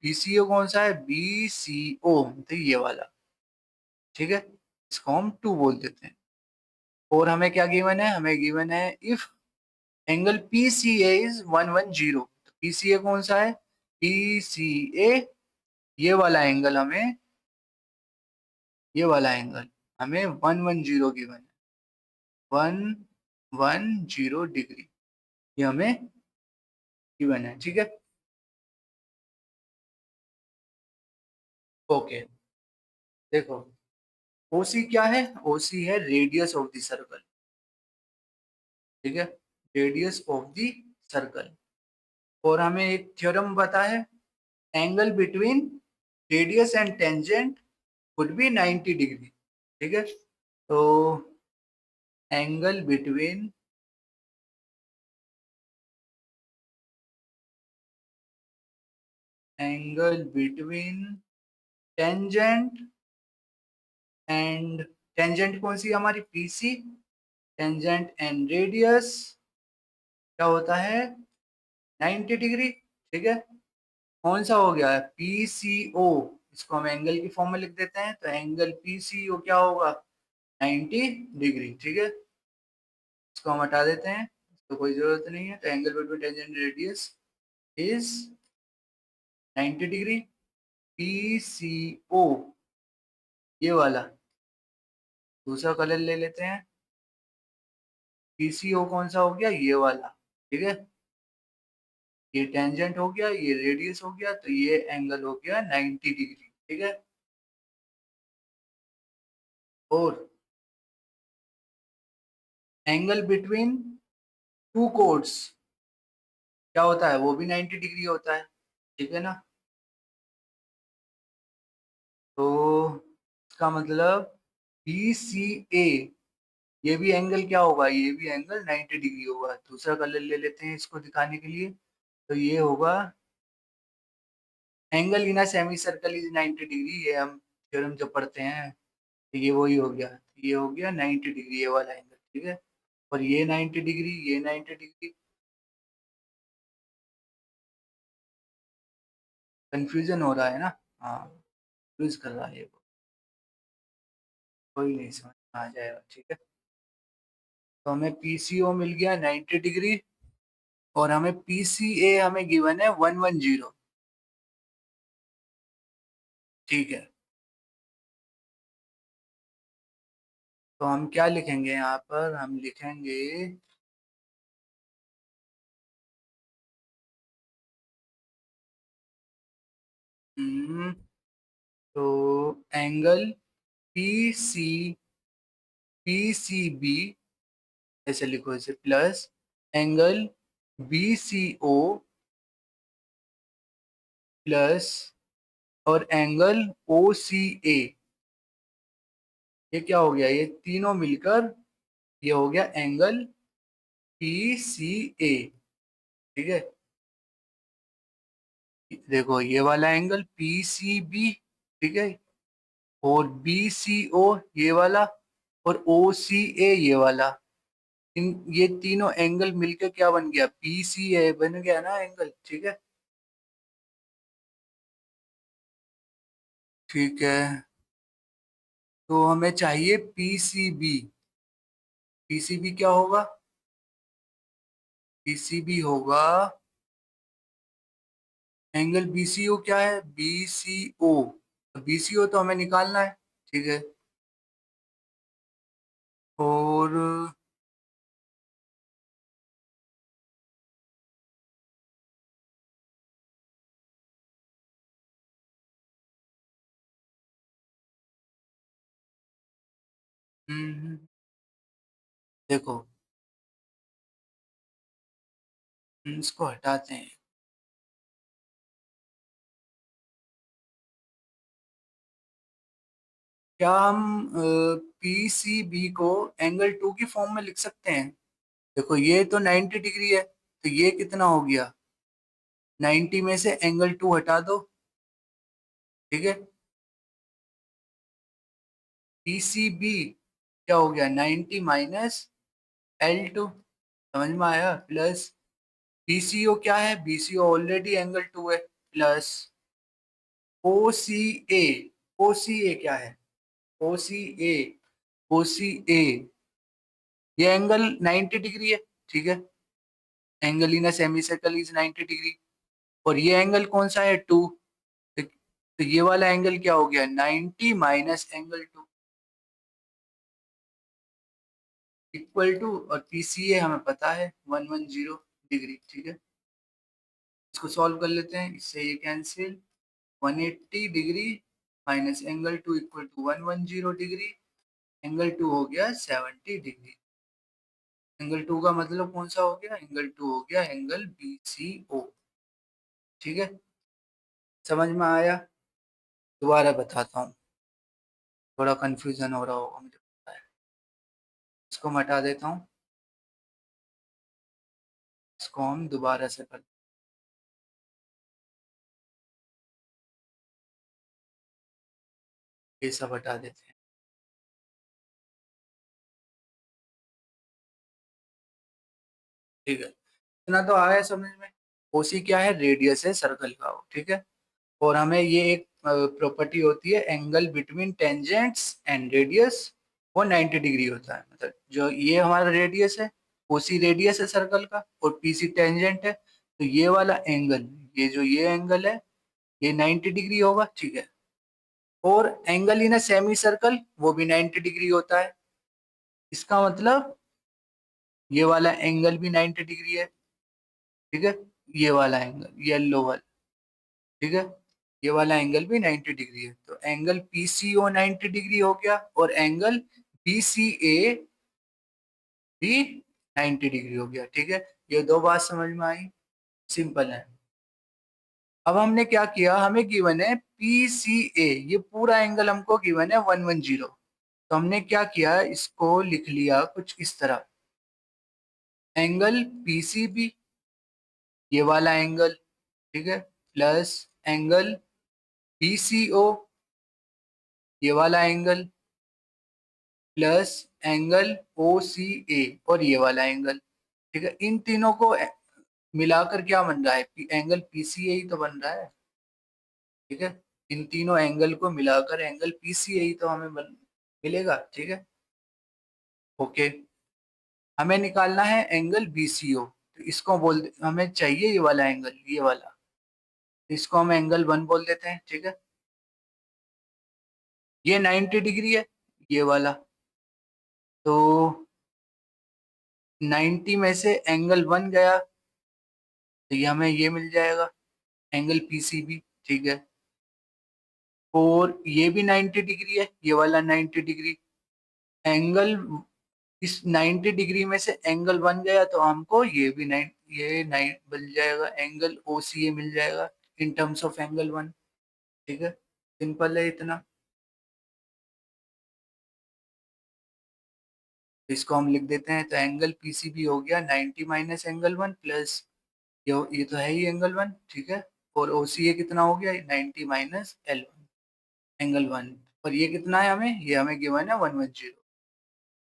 BCO कौन सा है, BCO तो ये वाला। ठीक है। इसको हम 2 बोल देते हैं। और हमें क्या गिवन है, हमें गिवन है इफ एंगल PCA इज 110। तो PCA कौन सा है, PCA ये वाला एंगल, हमें ये वाला एंगल हमें 110 गिवन है, 110 डिग्री ये हमें गिवन है। ठीक है। ओके। देखो OC क्या है, OC है रेडियस ऑफ द सर्कल। ठीक है। Radius of the circle. और हमें एक थ्योरम पता है, angle between radius and tangent would be 90 degree. ठीक है। तो angle between angle between tangent and, tangent कौन सी है हमारी, PC। टेंजेंट एंड रेडियस क्या होता है, 90 डिग्री। ठीक है। कौन सा हो गया, PCO। इसको हम एंगल की फॉर्म में लिख देते हैं, तो एंगल PCO क्या होगा, 90 डिग्री। ठीक है। इसको हम हटा देते हैं, इसको कोई जरूरत नहीं है। तो angle between tangent radius is 90 degree. PCO ये वाला, दूसरा कलर ले लेते हैं। PCO कौन सा हो गया, ये वाला। ठीक है। ये टेंजेंट हो गया, ये रेडियस हो गया, तो ये एंगल हो गया 90 डिग्री। ठीक है। और एंगल बिटवीन टू कोड्स क्या होता है, वो भी 90 डिग्री होता है। ठीक है ना। तो इसका मतलब BCA ये भी एंगल क्या होगा, ये भी एंगल 90 डिग्री होगा। दूसरा कलर ले लेते हैं इसको दिखाने के लिए, तो ये होगा angle in a semi circle is 90 degree. ये हम थ्योरम जब पढ़ते हैं, तो ये वही हो गया, ये हो गया 90 डिग्री ये वाला एंगल। ठीक है। और ये 90 डिग्री, ये 90 डिग्री। कंफ्यूजन हो रहा है ना। हाँ, यूज कर रहा है ये, कोई नहीं, समझ में आ जाएगा। ठीक है। तो हमें PCO मिल गया 90 डिग्री, और हमें PCA हमें गिवन है 110। ठीक है। तो हम क्या लिखेंगे यहाँ पर, हम लिखेंगे हम्म, तो angle P C P C B, ऐसे लिखो इसे, plus angle B C O plus और एंगल ओ सी ए। ये क्या हो गया, ये तीनों मिलकर ये हो गया एंगल पी सी ए। ठीक है, देखो ये वाला एंगल पी सी बी, ठीक है, और बी सी ओ ये वाला, और ओ सी ए ये वाला। इन ये तीनों एंगल मिलकर क्या बन गया, पी सी ए बन गया ना एंगल। ठीक है, ठीक है, तो हमें चाहिए P C B. P C B क्या होगा, पी सी बी होगा एंगल बी सी ओ, क्या है बी सी ओ, बी सी ओ तो हमें निकालना है। ठीक है, और देखो, इसको हटाते हैं। क्या हम पी सी बी को एंगल टू की फॉर्म में लिख सकते हैं। देखो ये तो 90 डिग्री है, तो ये कितना हो गया, 90 में से एंगल टू हटा दो। ठीक है, पी सी बी क्या हो गया, 90 माइनस एल टू, समझ में आया, प्लस बी सी ओ क्या है, B C O already angle two है, plus O C A. O C A क्या है, ओ C A, O C A ये एंगल 90 डिग्री है। ठीक है, angle in semi circle is 90 degree, और ये एंगल कौन सा है, टू। तो ये वाला एंगल क्या हो गया, 90 minus angle two equal to, और पीसीए हमें पता है 110 डिग्री। ठीक है, इसको सॉल्व कर लेते हैं, इससे ये cancel, 180 degree minus angle two equal to 110 degree, angle two हो गया 70 डिग्री। एंगल टू का मतलब कौन सा हो गया, एंगल टू हो गया एंगल बी सी ओ। ठीक है, समझ में आया, दोबारा बताता हूँ, थोड़ा कंफ्यूजन हो रहा होगा मुझे पता है। इसको मैं हटा देता हूँ, इसको हम दोबारा से कर, ये सब हटा देते हैं। ठीक है, इतना तो आया समझ में। ओसी क्या है, रेडियस है सर्कल का वो। ठीक है, और हमें ये एक प्रॉपर्टी होती है, angle between tangents and radius, वो 90 डिग्री होता है। मतलब जो ये हमारा रेडियस है, ओसी रेडियस है सर्कल का, और पीसी टेंजेंट है, तो ये वाला एंगल, ये जो ये एंगल है, ये 90 डिग्री होगा। ठीक है, और एंगल इन सेमी सर्कल वो भी 90 डिग्री होता है। इसका मतलब ये वाला एंगल भी 90 डिग्री है। ठीक है, ये वाला एंगल येलो वाला, ठीक है, ये वाला एंगल भी 90 डिग्री है, तो एंगल पीसीओ 90 डिग्री हो गया, और एंगल बीसीए भी 90 डिग्री हो गया। ठीक है, ये दो बात समझ में आई, सिंपल है। अब हमने क्या किया, हमें गिवन है पीसीए, ये पूरा एंगल हमको गिवन है 110, तो हमने क्या किया, इसको लिख लिया कुछ इस तरह, एंगल पीसीबी ये वाला एंगल, ठीक है, प्लस एंगल पीसीओ ये वाला angle, plus angle O C ए और ये वाला एंगल। ठीक है, इन तीनों को मिलाकर क्या बन रहा है, एंगल पीसीए ही तो बन रहा है। ठीक है, इन तीनों एंगल को मिलाकर एंगल पीसीए ही तो हमें मिलेगा। ठीक है, ओके, हमें निकालना है एंगल बीसीओ, तो इसको हमें चाहिए ये वाला एंगल, ये वाला, तो इसको हम एंगल वन बोल देते हैं। ठीक है, ये 90 डिग्री है, ये वाला, तो 90 में से एंगल वन गया, तो ये हमें ये मिल जाएगा एंगल पीसीबी। ठीक है, और ये भी 90 डिग्री है, ये वाला 90 डिग्री। एंगल इस 90 डिग्री में से एंगल बन गया तो हमको ये भी ये 9 बन जाएगा, एंगल OCA मिल जाएगा इन टर्म्स ऑफ एंगल 1। ठीक है, सिंपल है इतना। इसको हम लिख देते हैं, तो एंगल PCB हो गया 90 माइनस एंगल 1 प्लस ये तो है ही एंगल 1। ठीक है, और OCA कितना हो गया 90 माइनस L1 एंगल 1। और ये कितना है हमें, ये हमें गिवन है 110।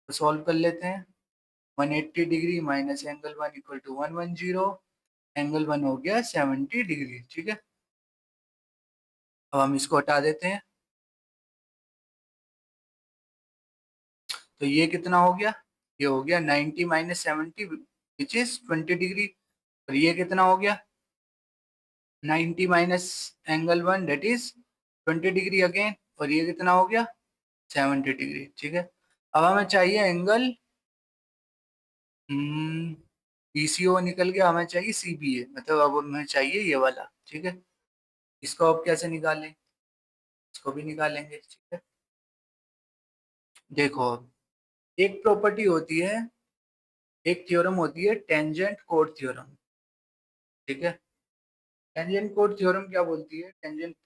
तो सॉल्व कर लेते हैं। 180 degree minus angle 1 equal to 110। Angle 1 हो गया 70 डिग्री। ठीक है, अब हम इसको हटा देते हैं। तो ये कितना हो गया, ये हो गया 90 माइनस 70 विच इज 20 डिग्री। और ये कितना हो गया 90 minus angle 1 that is 20 degree again. और ये कितना हो गया 70 डिग्री। ठीक है, अब हमें चाहिए एंगल PCO निकल गया, हमें चाहिए CBA, मतलब अब हमें चाहिए ये वाला। ठीक है, इसको अब कैसे निकालें, इसको भी निकालेंगे। ठीक है, देखो अब एक प्रॉपर्टी होती है, एक थ्योरम होती है टेंजेंट कोड थ्योरम। ठीक है, टेंजेंट कोड थ्योरम क्या बोलती है, टेंजेंट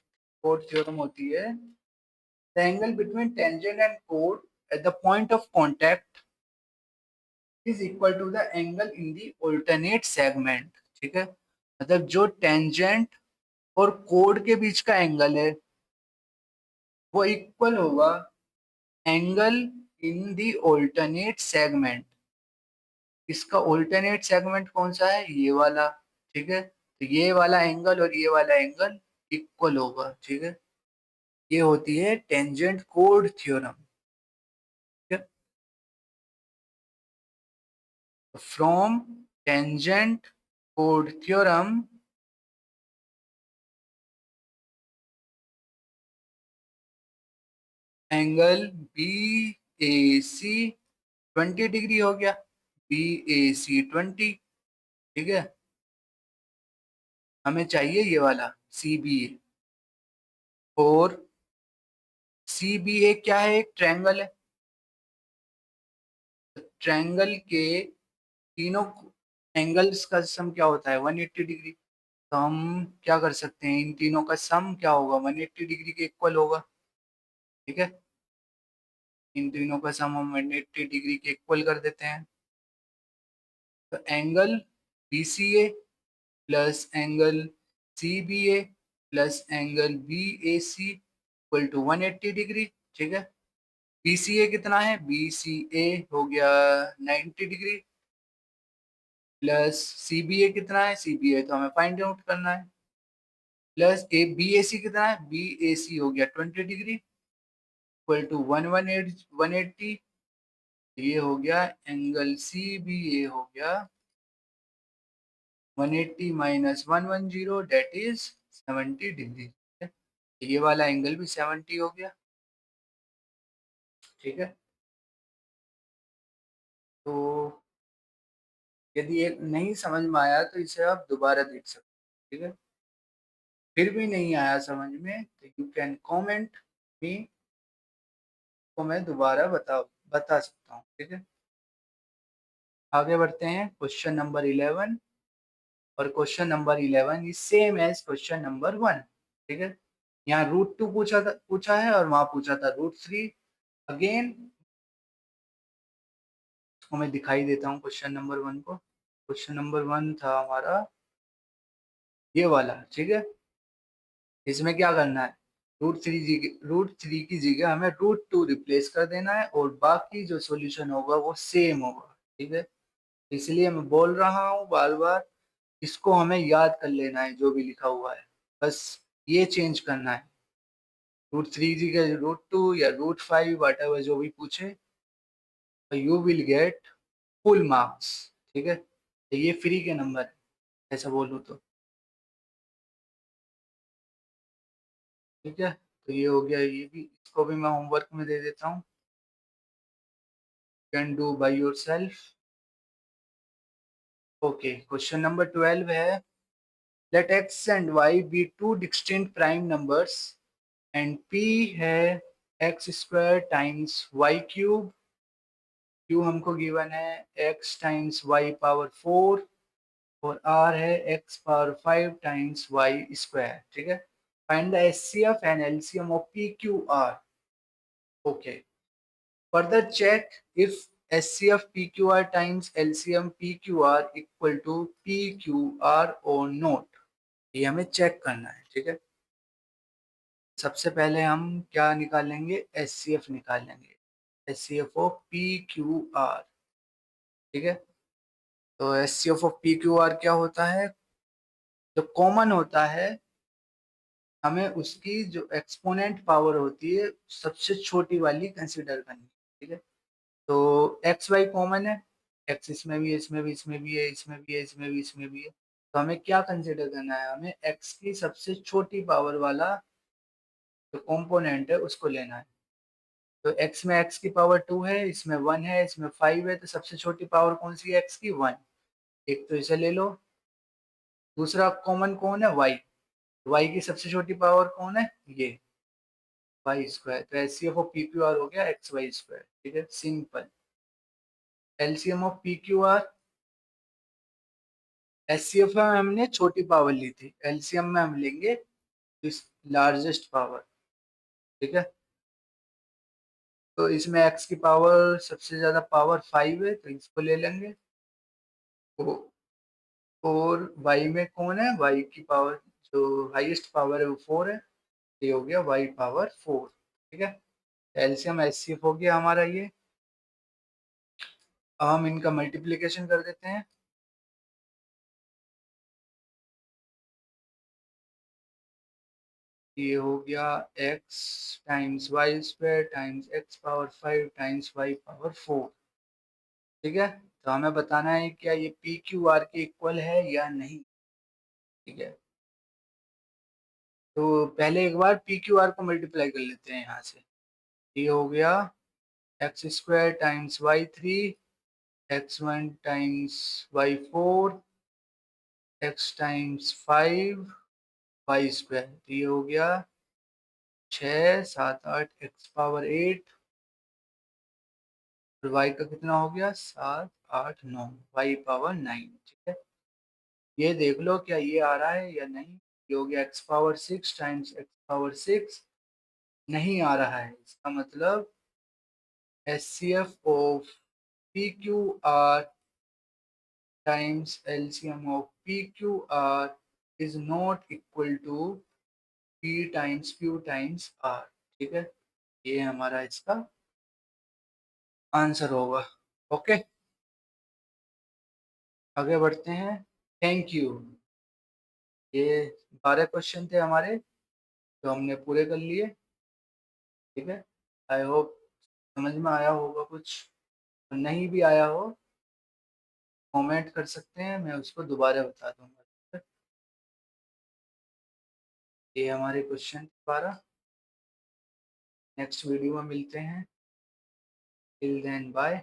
कोड थ्योरम होती है the angle between tangent and कोड at the point of contact is equal to the angle in the alternate segment. ठीक है, मतलब जो टेंजेंट और कोड के बीच का एंगल है वो इक्वल होगा angle in the alternate segment. इसका अल्टरनेट सेगमेंट कौन सा है, ये वाला। ठीक है, तो ये वाला एंगल और ये वाला एंगल इक्वल होगा। ठीक है, ये होती है टेंजेंट कोड थ्योरम। ठीक है, from tangent code theorem angle BAC 20 degree हो गया, BAC 20। ठीक है, हमें चाहिए ये वाला CBA। और CBA क्या है, एक ट्रायंगल है। ट्रायंगल के तीनों एंगल्स का सम क्या होता है 180 डिग्री। तो हम क्या कर सकते हैं, इन तीनों का सम क्या होगा 180 डिग्री के इक्वल होगा। ठीक है, इन तीनों का सम हम 180 डिग्री के इक्वल कर देते हैं। तो angle BCA plus angle CBA plus angle BAC equal to 180 degree. ठीक है, BCA कितना है, BCA हो गया 90 डिग्री प्लस CBA कितना है, CBA तो हमें फाइंड आउट करना है, प्लस BAC कितना है, BAC हो गया 20 डिग्री इक्वल टू 180। ये हो गया एंगल CBA हो गया 180 माइनस 110 डेट इज 70 डिग्री। ये वाला एंगल भी 70 हो गया। ठीक है, तो यदि ये नहीं समझ में आया तो इसे आप दोबारा देख सकते हैं। ठीक है, फिर भी नहीं आया समझ में तो यू कैन कमेंट मी, को मैं दोबारा बता सकता हूँ। ठीक है, आगे बढ़ते हैं क्वेश्चन नंबर 11। और question number 11 is same as question number 1। ठीक है, यहाँ √2 पूछा है और वहां पूछा था √3। अगेन इसको मैं दिखाई देता हूँ क्वेश्चन नंबर 1 को। क्वेश्चन नंबर 1 था हमारा ये वाला। ठीक है, इसमें क्या करना है, √3 की जगह हमें √2 रिप्लेस कर देना है और बाकी जो सॉल्यूशन होगा वो सेम होगा। ठीक है, इसलिए मैं बोल रहा हूँ बार बार, इसको हमें याद कर लेना है जो भी लिखा हुआ है, बस ये चेंज करना है। √3 की जगह √2 या √5 वट एवर जो भी पूछे, you will get full marks. ठीक है, तो ये फ्री के नंबर है ऐसा बोलूँ तो। ठीक है, तो ये हो गया, ये भी इसको भी मैं होमवर्क में दे देता हूँ, can do by yourself. Okay, question number 12 है, let x and y be two distinct prime numbers and P है x square times y cube, Q हमको गिवन है एक्स टाइम्स वाई पावर 4 और आर है x power 5 times y square. ठीक है, find the HCF and LCM of P Q R. Okay, further check if HCF PQR times LCM PQR equal to PQR or not। ये हमें चेक करना है। ठीक है, सबसे पहले हम क्या निकालेंगे, HCF निकालेंगे, HCF ऑफ PQR। ठीक है, तो HCF ऑफ PQR क्या होता है, जो कॉमन होता है हमें उसकी जो एक्सपोनेंट पावर होती है सबसे छोटी वाली कंसिडर करनी। ठीक है, तो एक्स वाई कॉमन है, एक्स इसमें भी है, इसमें भी, इसमें भी है, इसमें भी है, इसमें भी, इसमें भी है, तो हमें क्या कंसिडर करना है, हमें एक्स की सबसे छोटी पावर वाला जो कंपोनेंट है उसको लेना है। तो एक्स में एक्स की पावर 2 है, इसमें 1 है, इसमें 5 है, तो सबसे छोटी पावर कौन सी है एक्स की, 1। एक तो इसे ले लो, दूसरा कॉमन कौन है, वाई, वाई की सबसे छोटी पावर कौन है, ये वाई स्क्वायर। तो HCF of P Q are हो गया एक्स वाई स्क्वायर। ठीक है, simple. LCM of P Q are, HCF में हमने छोटी पावर ली थी, एलसीएम में हम लेंगे लार्जेस्ट पावर। ठीक है, तो इसमें एक्स की पावर सबसे ज्यादा पावर 5 है, तो इसको ले लेंगे। और वाई में कौन है, वाई की पावर जो हाईएस्ट पावर है वो 4 है, ये हो गया वाई पावर 4। ठीक है, एलसीएम एचसीएफ हो गया हमारा ये। अब हम इनका मल्टीप्लीकेशन कर देते हैं। ये हो गया x times y square times x power 5 times y power 4। ठीक है, तो हमें बताना है क्या ये पी क्यू आर के इक्वल है या नहीं। ठीक है, तो पहले एक बार पी क्यू आर को मल्टीप्लाई कर लेते हैं यहाँ से। ये हो गया x square times y 3, x 1 times y 4, x times 5 y square. ये हो गया 6 7 8 एक्स पावर 8, और वाई का कितना हो गया 7 8 9 वाई पावर 9। ठीक है, ये देख लो क्या ये आ रहा है या नहीं। ये हो गया x power 6 times x power 6, नहीं आ रहा है, इसका मतलब H C F of P Q R times LCM of P Q R is not equal to P times Q times R. ठीक है, ये हमारा इसका आंसर होगा। ओके, आगे बढ़ते हैं। Thank you. ये 12 क्वेश्चन थे हमारे जो हमने पूरे कर लिए। ठीक है, आई होप समझ में आया होगा कुछ, नहीं भी आया हो कमेंट कर सकते हैं, मैं उसको दोबारा बता दूंगा। ये हमारे क्वेश्चन 12, नेक्स्ट वीडियो में मिलते हैं। Till then bye.